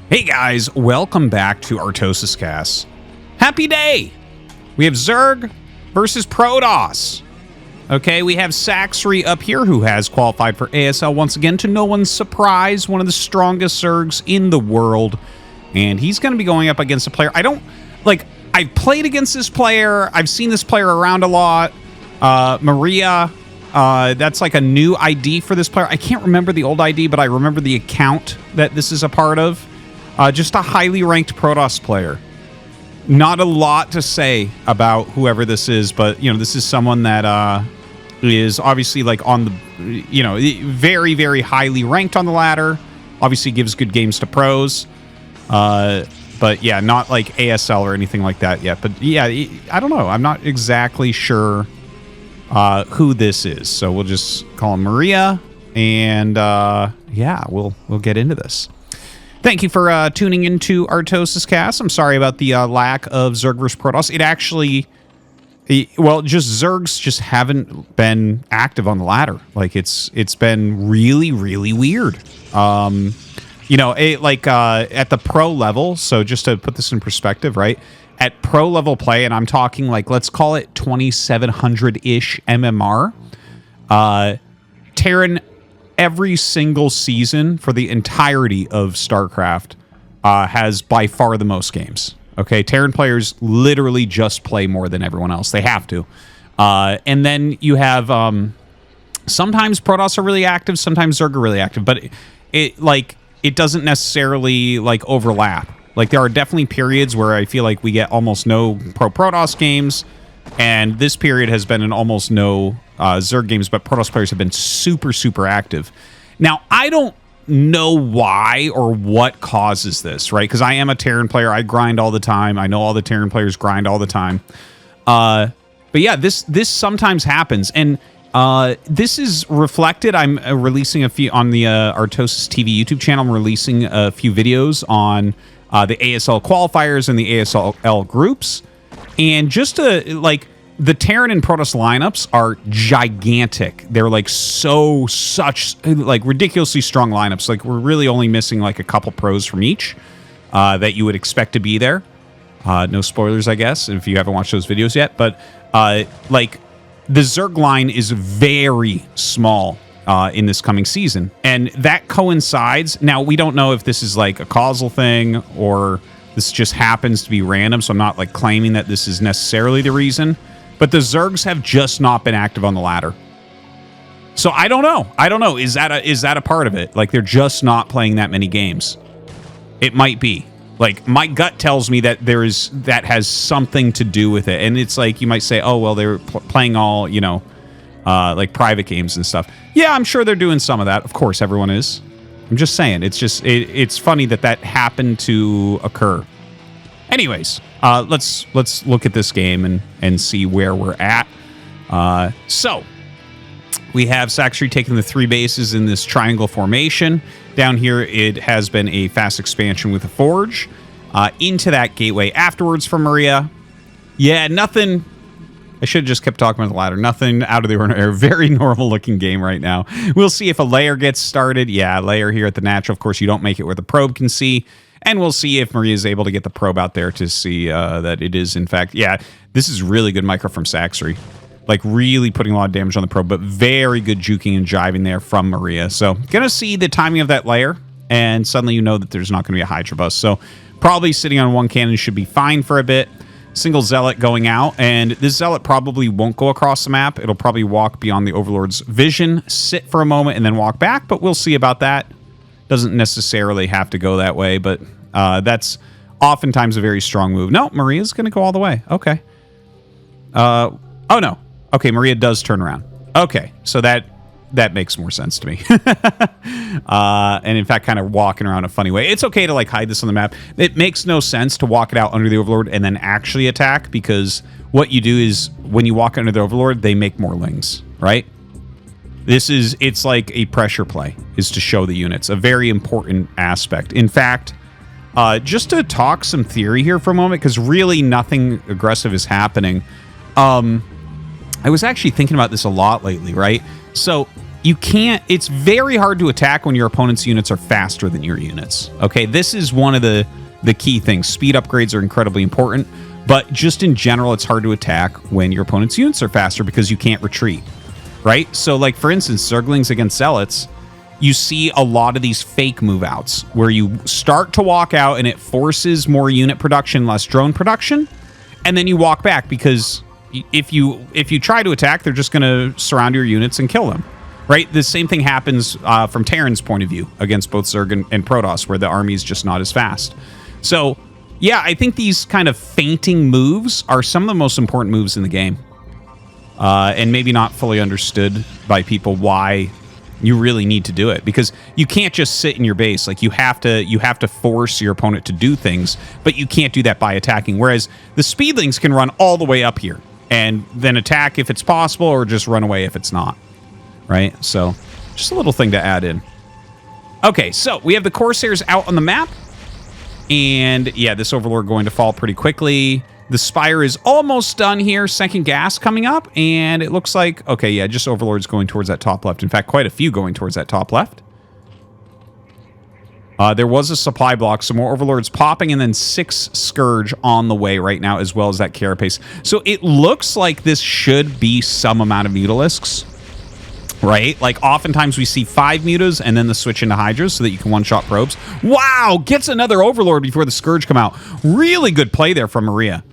Hey guys, welcome back to ArtosisCasts. Happy day! We have Zerg versus Protoss. Okay, we have Sacsri up here who has qualified for ASL once again, to no one's surprise, one of the strongest Zergs in the world. And he's going to be going up against a player. I've played against this player. I've seen this player around a lot. Maria, that's like a new ID for this player. I can't remember the old ID, but I remember the account that this is a part of. Just a highly ranked Protoss player. Not a lot to say about whoever this is, but, you know, this is someone that is obviously, like, on the, you know, very, very highly ranked on the ladder. Obviously gives good games to pros. But, yeah, not like ASL or anything like that yet. But, yeah, I don't know. I'm not exactly sure who this is. So we'll just call him Maria. And, yeah, we'll get into this. Thank you for tuning into ArtosisCasts. I'm sorry about the lack of Zerg vs. Protoss. It actually, well, just Zergs just haven't been active on the ladder. Like, it's been really, really weird. You know, at the pro level, so just to put this in perspective, right? At pro level play, and I'm talking like, let's call it 2700-ish MMR, Terran every single season for the entirety of StarCraft has by far the most games. Okay, Terran players literally just play more than everyone else. They have to. And then you have sometimes Protoss are really active, sometimes Zerg are really active, but it doesn't necessarily like overlap. Like, there are definitely periods where I feel like we get almost no Protoss games, and this period has been an almost no Zerg games, but Protoss players have been super, super active. Now, I don't know why or what causes this, right? Because I am a Terran player. I grind all the time. I know all the Terran players grind all the time. But yeah, this sometimes happens. And this is reflected. I'm releasing a few on the Artosis TV YouTube channel. I'm releasing a few videos on the ASL qualifiers and the ASL groups. And just to, like, the Terran and Protoss lineups are gigantic. They're like such ridiculously strong lineups. Like, we're really only missing like a couple pros from each that you would expect to be there. No spoilers, I guess, if you haven't watched those videos yet. But like, the Zerg line is very small in this coming season, and that coincides. Now, we don't know if this is like a causal thing or this just happens to be random, so I'm not like claiming that this is necessarily the reason. But the Zergs have just not been active on the ladder. So I don't know. Is that a part of it? Like, they're just not playing that many games. It might be. Like, my gut tells me that that has something to do with it. And it's like, you might say, oh, well, they're playing all, you know, like private games and stuff. Yeah, I'm sure they're doing some of that. Of course, everyone is. I'm just saying. It's just, it's funny that happened to occur. Anyways, let's look at this game and see where we're at. So we have Sacsri taking the 3 bases in this triangle formation. Down here, it has been a fast expansion with a forge. Into that gateway afterwards for Maria. Yeah, nothing. I should have just kept talking about the ladder. Nothing out of the ordinary. Very normal looking game right now. We'll see if a layer gets started. Yeah, layer here at the natural. Of course, you don't make it where the probe can see. And we'll see if Maria is able to get the probe out there to see that it is, in fact... Yeah, this is really good micro from Sacsri. Like, really putting a lot of damage on the probe, but very good juking and jiving there from Maria. So, gonna see the timing of that layer, and suddenly you know that there's not going to be a Hydra bus. So, probably sitting on one cannon should be fine for a bit. Single Zealot going out, and this Zealot probably won't go across the map. It'll probably walk beyond the Overlord's vision, sit for a moment, and then walk back, but we'll see about that. Doesn't necessarily have to go that way, but that's oftentimes a very strong move. No, Maria's going to go all the way. Okay. Oh, no. Okay, Maria does turn around. Okay, so that makes more sense to me. And in fact, kind of walking around a funny way. It's okay to, like, hide this on the map. It makes no sense to walk it out under the Overlord and then actually attack, because what you do is when you walk under the Overlord, they make more lings, right? It's like a pressure play, is to show the units. A very important aspect. In fact, just to talk some theory here for a moment, because really nothing aggressive is happening. I was actually thinking about this a lot lately, right? So you can't, it's very hard to attack when your opponent's units are faster than your units. Okay, this is one of the key things. Speed upgrades are incredibly important, but just in general, it's hard to attack when your opponent's units are faster because you can't retreat, right? So like, for instance, Zerglings against Zealots, you see a lot of these fake move outs where you start to walk out and it forces more unit production, less drone production, and then you walk back because if you try to attack, they're just going to surround your units and kill them. Right? The same thing happens from Terran's point of view against both Zerg and Protoss, where the army is just not as fast. So, yeah, I think these kind of feinting moves are some of the most important moves in the game. And maybe not fully understood by people why you really need to do it. Because you can't just sit in your base. Like, you have to force your opponent to do things, but you can't do that by attacking. Whereas the Speedlings can run all the way up here and then attack if it's possible or just run away if it's not. Right? So, just a little thing to add in. Okay, so we have the Corsairs out on the map. And, yeah, this Overlord going to fall pretty quickly. The Spire is almost done here. Second gas coming up. And it looks like, okay, yeah, just Overlords going towards that top left. In fact, quite a few going towards that top left. There was a supply block. Some more Overlords popping. And then 6 Scourge on the way right now, as well as that Carapace. So, it looks like this should be some amount of Mutalisks. Right? Like, oftentimes we see 5 mutas and then the switch into Hydras so that you can one-shot probes. Wow! Gets another Overlord before the Scourge come out. Really good play there from Maria.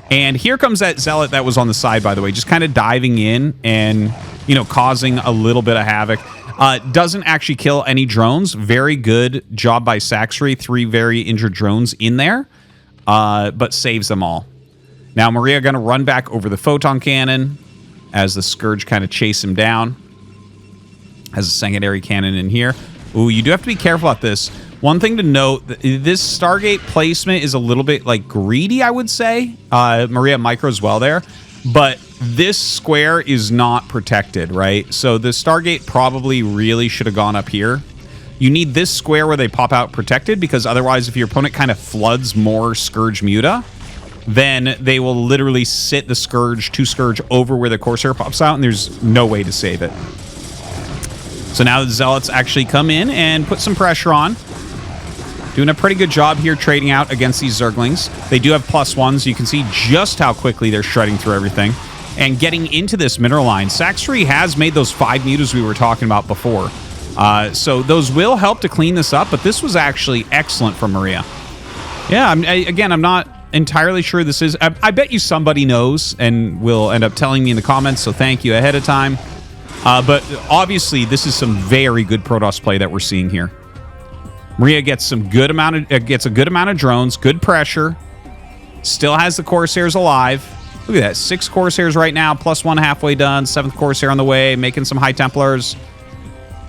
And here comes that Zealot that was on the side, by the way. Just kind of diving in and, you know, causing a little bit of havoc. Doesn't actually kill any drones. Very good job by Sacsri. 3 very injured drones in there. But saves them all. Now, Maria going to run back over the Photon Cannon as the Scourge kind of chase him down. Has a secondary cannon in here. Ooh, you do have to be careful about this. One thing to note, this Stargate placement is a little bit, like, greedy, I would say. Maria micros well there. But this square is not protected, right? So the Stargate probably really should have gone up here. You need this square where they pop out protected, because otherwise, if your opponent kind of floods more Scourge Muta, then they will literally sit the Scourge, 2 Scourge, over where the Corsair pops out, and there's no way to save it. So now the Zealots actually come in and put some pressure on. Doing a pretty good job here trading out against these Zerglings. They do have +1s. You can see just how quickly they're shredding through everything. And getting into this mineral line, Sacsri has made those 5 mutas we were talking about before. So those will help to clean this up, but this was actually excellent from Maria. Yeah, again, I'm not entirely sure this is... I bet you somebody knows and will end up telling me in the comments, so thank you ahead of time. But obviously, this is some very good Protoss play that we're seeing here. Maria gets a good amount of drones, good pressure. Still has the Corsairs alive. Look at that, 6 Corsairs right now, +1 halfway done, 7th Corsair on the way, making some High Templars.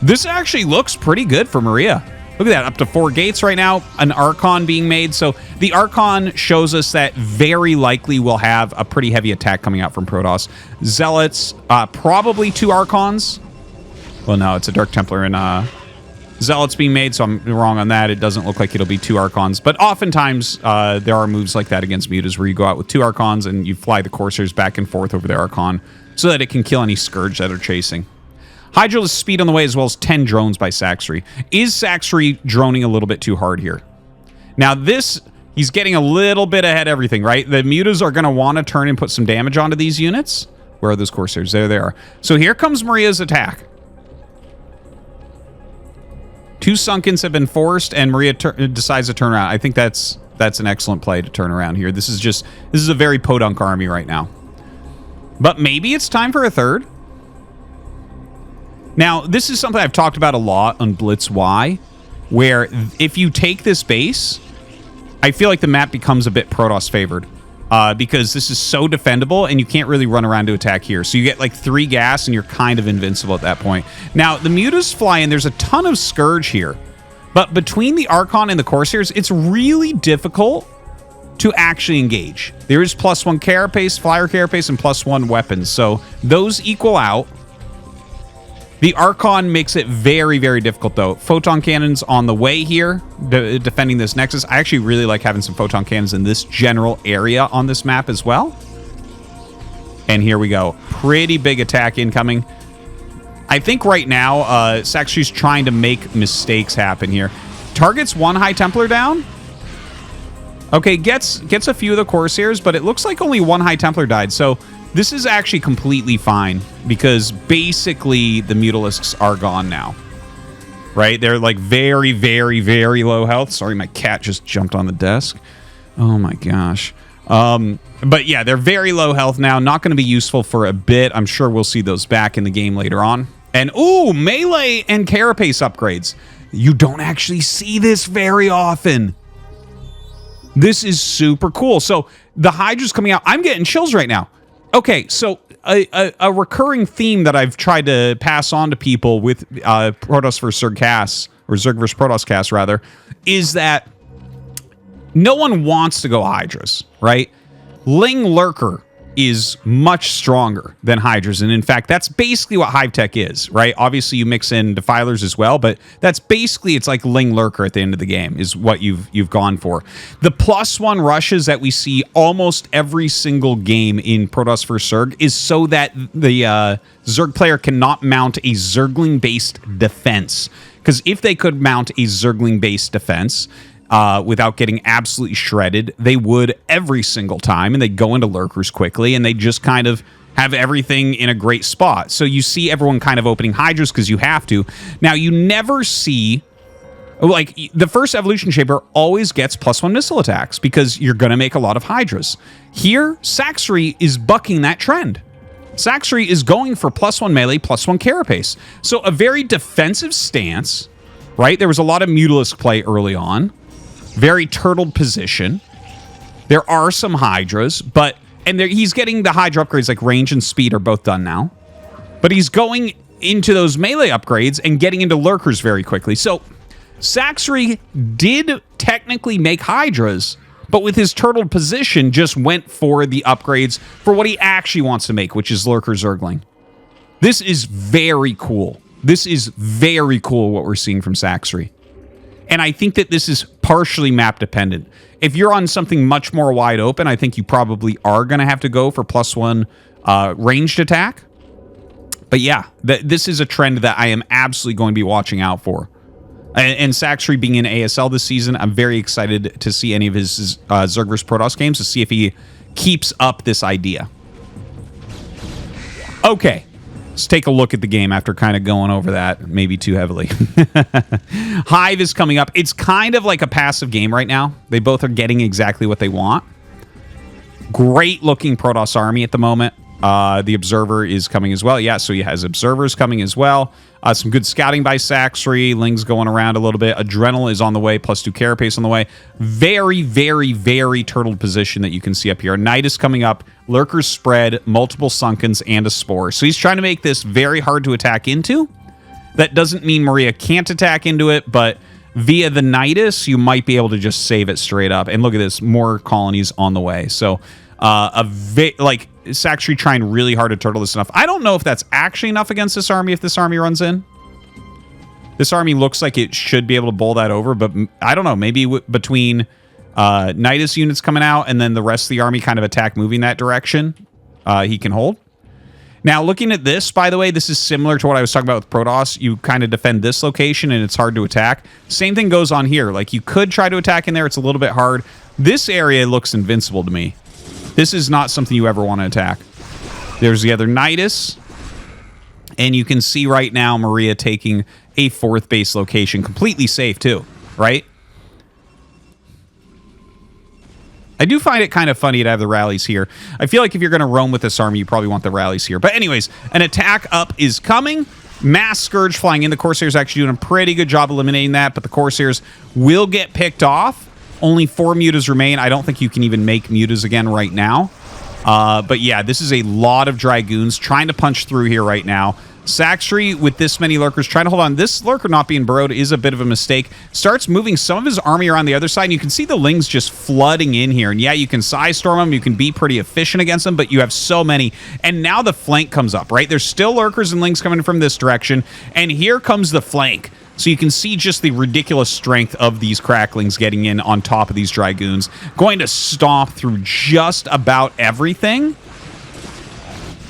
This actually looks pretty good for Maria. Look at that, up to 4 gates right now, an Archon being made. So the Archon shows us that very likely we'll have a pretty heavy attack coming out from Protoss. Zealots, probably 2 Archons. Well, no, it's a Dark Templar and Zealots being made, so I'm wrong on that. It doesn't look like it'll be 2 Archons. But oftentimes, there are moves like that against mutas where you go out with 2 Archons and you fly the Corsairs back and forth over the Archon so that it can kill any Scourge that are chasing. Hydralist speed on the way, as well as 10 drones by Sacsri. Is Sacsri droning a little bit too hard here? Now this, he's getting a little bit ahead of everything, right? The mutas are going to want to turn and put some damage onto these units. Where are those Corsairs? There they are. So here comes Maria's attack. 2 Sunkens have been forced, and Maria decides to turn around. I think that's an excellent play to turn around here. This is a very podunk army right now. But maybe it's time for a 3rd. Now, this is something I've talked about a lot on Blitz Y, where if you take this base, I feel like the map becomes a bit Protoss favored. Because this is so defendable, and you can't really run around to attack here. So you get like 3 gas, and you're kind of invincible at that point. Now, the mutas fly in. There's a ton of Scourge here. But between the Archon and the Corsairs, it's really difficult to actually engage. There is +1 Carapace, Flyer Carapace, and +1 weapons. So those equal out. The Archon makes it very, very difficult, though. Photon Cannons on the way here, defending this Nexus. I actually really like having some Photon Cannons in this general area on this map as well. And here we go. Pretty big attack incoming. I think right now, Sacsri's trying to make mistakes happen here. Targets one High Templar down. Okay, gets a few of the Corsairs, but it looks like only one High Templar died. So this is actually completely fine because basically the Mutalisks are gone now. Right? They're like very, very, very low health. Sorry, my cat just jumped on the desk. Oh my gosh. But yeah, they're very low health now. Not going to be useful for a bit. I'm sure we'll see those back in the game later on. And ooh, melee and carapace upgrades. You don't actually see this very often. This is super cool. So the Hydra's coming out. I'm getting chills right now. Okay, so a recurring theme that I've tried to pass on to people with Protoss vs. Zerg casts, or Zerg vs. Protoss casts rather, is that no one wants to go Hydras, right? Ling Lurker is much stronger than Hydras, and in fact, that's basically what Hive Tech is, right? Obviously, you mix in Defilers as well, but that's basically, it's like Ling Lurker at the end of the game is what you've gone for. The +1 rushes that we see almost every single game in Protoss vs. Zerg is so that the Zerg player cannot mount a Zergling-based defense. Because if they could mount a Zergling-based defense, without getting absolutely shredded, they would every single time, and they'd go into Lurkers quickly, and they just kind of have everything in a great spot. So you see everyone kind of opening Hydras because you have to. Now, you never see... Like, the first Evolution Shaper always gets +1 missile attacks because you're going to make a lot of Hydras. Here, Sacsri is bucking that trend. Sacsri is going for +1 melee, +1 carapace. So a very defensive stance, right? There was a lot of Mutalisk play early on. Very turtled position. There are some Hydras, but... And he's getting the Hydra upgrades, like range and speed are both done now. But he's going into those melee upgrades and getting into Lurkers very quickly. So, Sacsri did technically make Hydras, but with his turtled position, just went for the upgrades for what he actually wants to make, which is Lurker Zergling. This is very cool. This is very cool what we're seeing from Sacsri. And I think that this is partially map dependent. If you're on something much more wide open, I think you probably are going to have to go for +1 ranged attack. But yeah, this is a trend that I am absolutely going to be watching out for. And Sacsri being in ASL this season, I'm very excited to see any of his Zerg vs. Protoss games to see if he keeps up this idea. Okay. Let's take a look at the game after kind of going over that maybe too heavily. Hive is coming up. It's kind of like a passive game right now. They both are getting exactly what they want. Great looking Protoss army at the moment. The Observer is coming as well. Yeah, so he has Observers coming as well. Some good scouting by Sacsri. Ling's going around a little bit. Adrenal is on the way, +2 carapace on the way. Very, very, very turtled position that you can see up here. Nidus coming up. Lurkers spread, multiple Sunkens, and a Spore. So he's trying to make this very hard to attack into. That doesn't mean Maria can't attack into it, but via the Nidus, you might be able to just save it straight up. And look at this, more colonies on the way. So, Sacsri trying really hard to turtle this enough. I don't know if that's actually enough against this army if this army runs in. This army looks like it should be able to bowl that over, but I don't know. Maybe between Nidus units coming out and then the rest of the army kind of attack moving that direction, he can hold. Now, looking at this, by the way, this is similar to what I was talking about with Protoss. You kind of defend this location and it's hard to attack. Same thing goes on here. Like, you could try to attack in there. It's a little bit hard. This area looks invincible to me. This is not something you ever want to attack. There's the other Nidus. And you can see right now Maria taking a 4th base location. Completely safe, too. Right? I do find it kind of funny to have the rallies here. I feel like if you're going to roam with this army, you probably want the rallies here. But anyways, an attack up is coming. Mass Scourge flying in. The Corsairs actually doing a pretty good job eliminating that. But the Corsairs will get picked off. Only 4 mutas remain. I don't think you can even make mutas again right now. But yeah, this is a lot of Dragoons trying to punch through here right now. Sacsri, with this many Lurkers, trying to hold on. This Lurker not being burrowed is a bit of a mistake. Starts moving some of his army around the other side, and you can see the Lings just flooding in here. And yeah, you can size storm them. You can be pretty efficient against them, but you have so many. And now the flank comes up, right? There's still Lurkers and Lings coming from this direction, and here comes the flank. So you can see just the ridiculous strength of these Cracklings getting in on top of these Dragoons. Going to stomp through just about everything.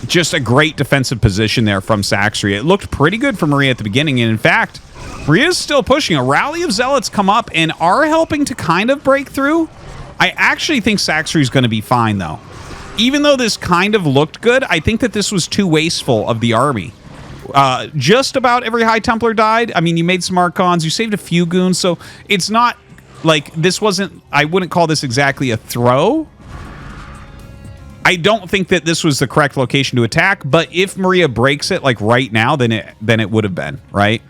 just a great defensive position there from Sacsri. It looked pretty good for Maria at the beginning, and in fact, Maria's still pushing. A rally of Zealots come up and are helping to kind of break through. I actually think Sacsri's going to be fine, though. Even though this kind of looked good, I think that this was too wasteful of the army. Just about every High Templar died. I mean, you made some Archons, you saved a few goons, so it's not like this wasn't... I wouldn't call this exactly a throw. I don't think that this was the correct location to attack, but if Maria breaks it, like right now, then it would have been, right?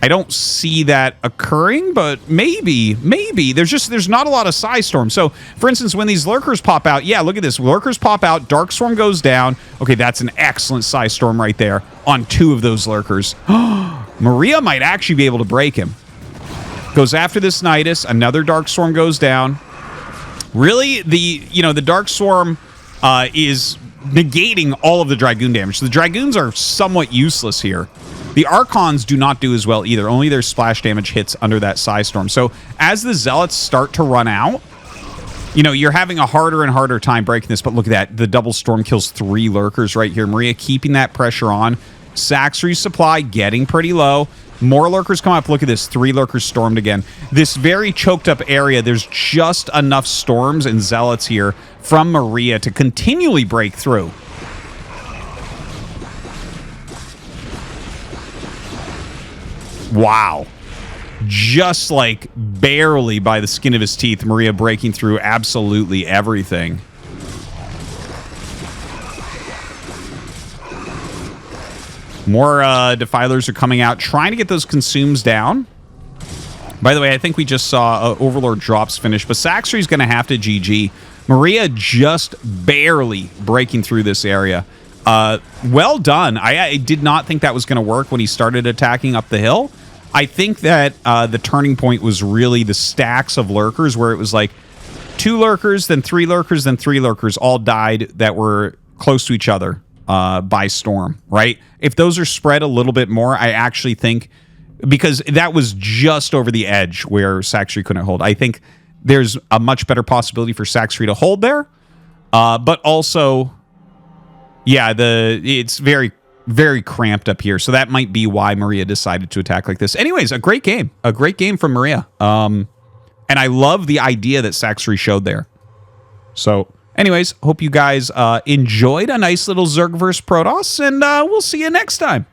I don't see that occurring, but maybe. There's not a lot of Psi Storm. So, for instance, when these Lurkers pop out, yeah, look at this. Lurkers pop out, Dark Storm goes down. Okay, that's an excellent Psi Storm right there on 2 of those Lurkers. Maria might actually be able to break him. Goes after this Nidus. Another Dark Storm goes down. Really, the Dark Storm is negating all of the Dragoon damage. So the Dragoons are somewhat useless here. The Archons do not do as well either. Only their splash damage hits under that Psi Storm. So as the Zealots start to run out, you're having a harder and harder time breaking this. But look at that. The double Storm kills 3 Lurkers right here. Maria keeping that pressure on. Sacsri's supply getting pretty low. More Lurkers come up. Look at this. 3 Lurkers stormed again. This very choked up area, there's just enough Storms and Zealots here from Maria to continually break through. Wow. Just like barely by the skin of his teeth, Maria breaking through absolutely everything. More Defilers are coming out, trying to get those Consumes down. By the way, I think we just saw Overlord drops finish, but Sacsri's going to have to GG. Maria just barely breaking through this area. Well done. I did not think that was going to work when he started attacking up the hill. I think that the turning point was really the stacks of Lurkers, where it was like 2 Lurkers, then 3 Lurkers, then 3 Lurkers all died that were close to each other by Storm, right? If those are spread a little bit more, I actually think, because that was just over the edge where Sacsri couldn't hold. I think there's a much better possibility for Sacsri to hold there, but also, yeah, it's very, very cramped up here. So that might be why Maria decided to attack like this. Anyways, a great game. A great game from Maria. And I love the idea that Sacsri showed there. So, anyways, hope you guys enjoyed a nice little Zerg vs. Protoss, and we'll see you next time.